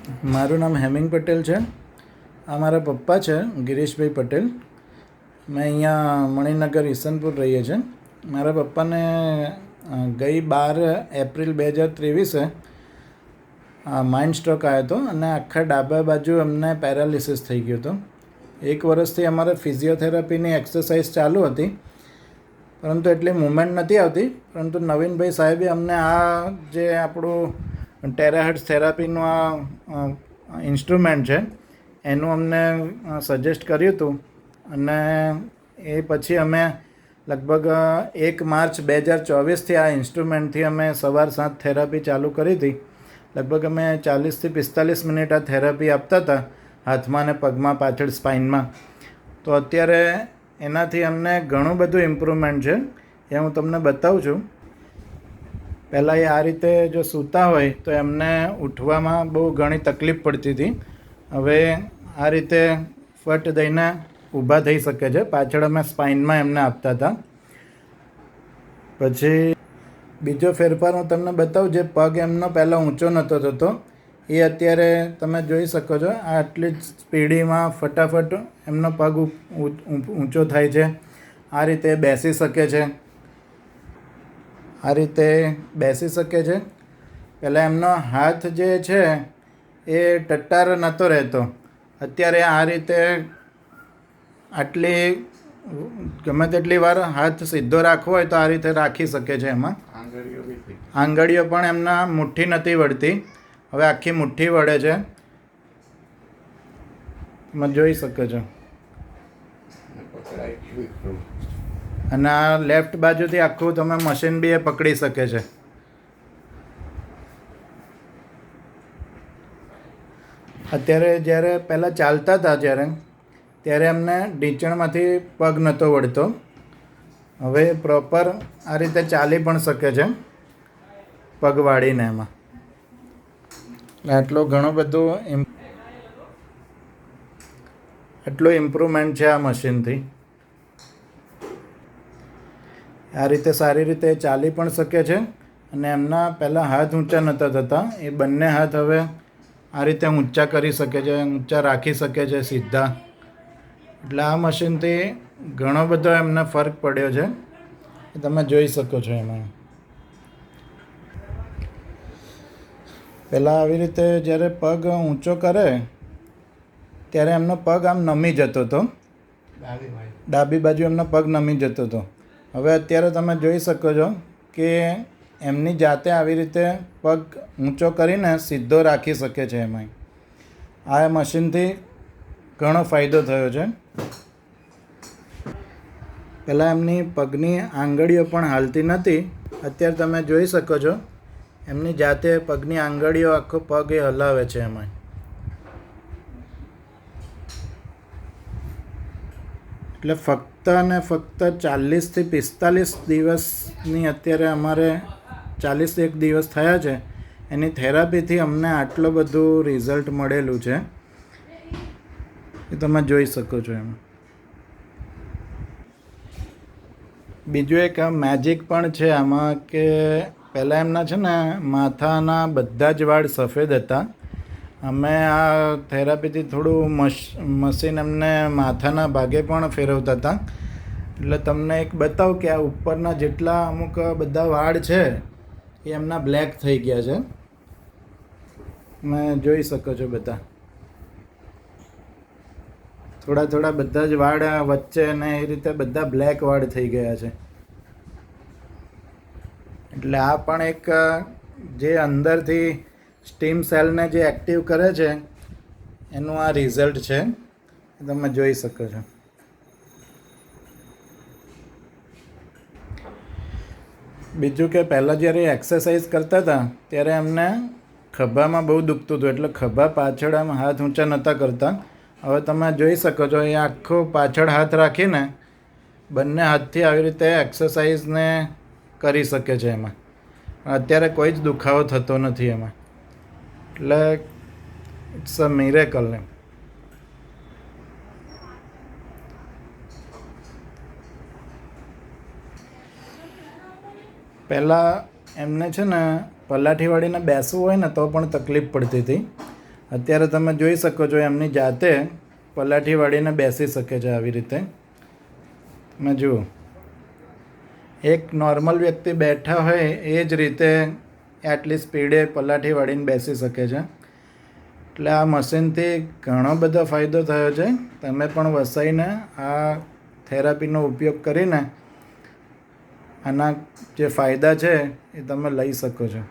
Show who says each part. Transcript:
Speaker 1: મારું નામ હેમિંગ પટેલ છે. આ મારા પપ્પા છે ગિરીશભાઈ પટેલ. મેં અહીંયા મણિનગર ઈસનપુર રહીએ છીએ. મારા પપ્પાને ગઈ 12 એપ્રિલ 2023 માઇન્ડ સ્ટ્રોક આવ્યો હતો અને આખા ડાબા બાજુ એમને પેરાલિસિસ થઈ ગયો હતો. 1 વર્ષથી અમારે ફિઝિયોથેરાપીની એક્સરસાઇઝ ચાલુ હતી, પરંતુ એટલી મૂવમેન્ટ નથી આવતી. પરંતુ નવીનભાઈ સાહેબે અમને આ જે આપણું ટેરાહર્ટ્ઝ થેરાપીનું આ ઇન્સ્ટ્રુમેન્ટ છે એનું અમને સજેસ્ટ કર્યું હતું અને એ પછી અમે લગભગ 1 માર્ચ 2024થી આ ઇન્સ્ટ્રુમેન્ટથી અમે સવાર સાંજ થેરાપી ચાલુ કરી હતી. લગભગ અમે 40થી 45 મિનિટ આ થેરાપી આપતા હતા હાથમાં અને પગમાં, પાછળ સ્પાઇનમાં. તો અત્યારે એનાથી અમને ઘણું બધું ઇમ્પ્રુવમેન્ટ છે, એ હું તમને બતાવું છું. પહેલાં એ આ રીતે જો સૂતા હોય તો એમને ઉઠવામાં બહુ ઘણી તકલીફ પડતી હતી. હવે આ રીતે ફટ દઈને ઊભા થઈ શકે છે. પાછળ અમે સ્પાઇનમાં એમને આપતા હતા. પછી બીજો ફેરફાર હું તમને બતાવું. જે પગ એમનો પહેલાં ઊંચો નહોતો થતો, એ અત્યારે તમે જોઈ શકો છો. આટલી જ સ્પીડીમાં ફટાફટ એમનો પગ ઊંચો થાય છે. આ રીતે બેસી શકે છે. આ રીતે બેસી શકે છે. પહેલાં એમનો હાથ જે છે એ ટટ્ટાર નહોતો રહેતો. અત્યારે આ રીતે આટલી ગમે તેટલી વાર હાથ સીધો રાખવો હોય તો આ રીતે રાખી શકે છે. એમાં આંગળીઓ પણ એમના મુઠ્ઠી નથી વળતી, હવે આખી મુઠ્ઠી વળે છે. તમે જોઈ શકો છો. અને આ લેફ્ટ બાજુથી આખું તમે મશીન બી એ પકડી શકે છે. અત્યારે જ્યારે પહેલાં ચાલતા હતા ત્યારે એમને ઢીંચણમાંથી પગ નહોતો વળતો. હવે પ્રોપર આ રીતે ચાલી પણ શકે છે પગ વાળીને. એમાં આટલો ઘણો બધો આટલું ઇમ્પ્રુવમેન્ટ છે આ મશીનથી. આ રીતે સારી રીતે ચાલી પણ શકે છે. અને એમના પહેલાં હાથ ઊંચા નહોતા થતા, એ બંને હાથ હવે આ રીતે ઊંચા કરી શકે છે, ઊંચા રાખી શકે છે સીધા. એટલે આ મશીનથી ઘણો બધો એમને ફરક પડ્યો છે, એ તમે જોઈ શકો છો. એમાં પહેલાં આવી રીતે જ્યારે પગ ઊંચો કરે ત્યારે એમનો પગ આમ નમી જતો હતો, ડાબી બાજુ એમનો પગ નમી જતો હતો. હવે અત્યારે તમે જોઈ શકો છો કે એમની જાતે આવી રીતે પગ ઊંચો કરીને સીધો રાખી શકે છે. એમાં આ મશીનથી ઘણો ફાયદો થયો છે. પહેલાં એમની પગની આંગળીઓ પણ હાલતી નથી. અત્યારે તમે જોઈ શકો છો એમની જાતે પગની આંગળીઓ આખો પગ એ હલાવે છે. એમાં એટલે ફક્ત અને ફક્ત 40થી 45 દિવસની અત્યારે અમારે 41 દિવસ થયા છે એની થેરાપીથી અમને આટલું બધું રિઝલ્ટ મળેલું છે, એ તમે જોઈ શકો છો. એમાં બીજું એક મેજિક પણ છે આમાં કે પહેલાં એમના છે ને માથાના બધા જ વાળ સફેદ હતા. અમે આ થેરાપીથી થોડું મશીન એમને માથાના ભાગે પણ ફેરવતા હતા. એટલે તમને એક બતાવું કે આ ઉપરના જેટલા અમુક બધા વાળ છે એ એમના બ્લેક થઈ ગયા છે. તમે જોઈ શકો છો. બધા થોડા થોડા બધા જ વાળ વચ્ચે ને એ રીતે બધા બ્લેક વાળ થઈ ગયા છે. એટલે આ પણ એક જે અંદરથી સ્ટીમ સેલને જે એક્ટિવ કરે છે એનું આ રિઝલ્ટ છે, તમે જોઈ શકો છો. બીજું કે પહેલાં જ્યારે એક્સરસાઇઝ કરતા હતા ત્યારે એમને ખભામાં બહુ દુખતું હતું, એટલે ખભા પાછળ આમ હાથ ઊંચા નહોતા કરતા. હવે તમે જોઈ શકો છો એ આખો પાછળ હાથ રાખીને બંને હાથથી આવી રીતે એક્સરસાઇઝને કરી શકે છે. એમાં અત્યારે કોઈ જ દુખાવો થતો નથી એમાં. એટલે ઇટ્સ અ મિરેકલ. પહેલાં એમને છે ને પલાઠી વાળીને બેસવું હોય ને તો પણ તકલીફ પડતી હતી. અત્યારે તમે જોઈ શકો છો એમની જાતે પલાઠી વાળીને બેસી શકે છે આવી રીતે. તમે જુઓ, એક નોર્મલ વ્યક્તિ બેઠા હોય એ જ રીતે આટલી સ્પીડે પલાઠી વાળીને બેસી શકે છે. એટલે આ મશીનથી ઘણો બધો ફાયદો થયો છે. તમે પણ વસાઈને આ થેરાપીનો ઉપયોગ કરીને આના જે ફાયદા છે એ તમે લઈ શકો છો.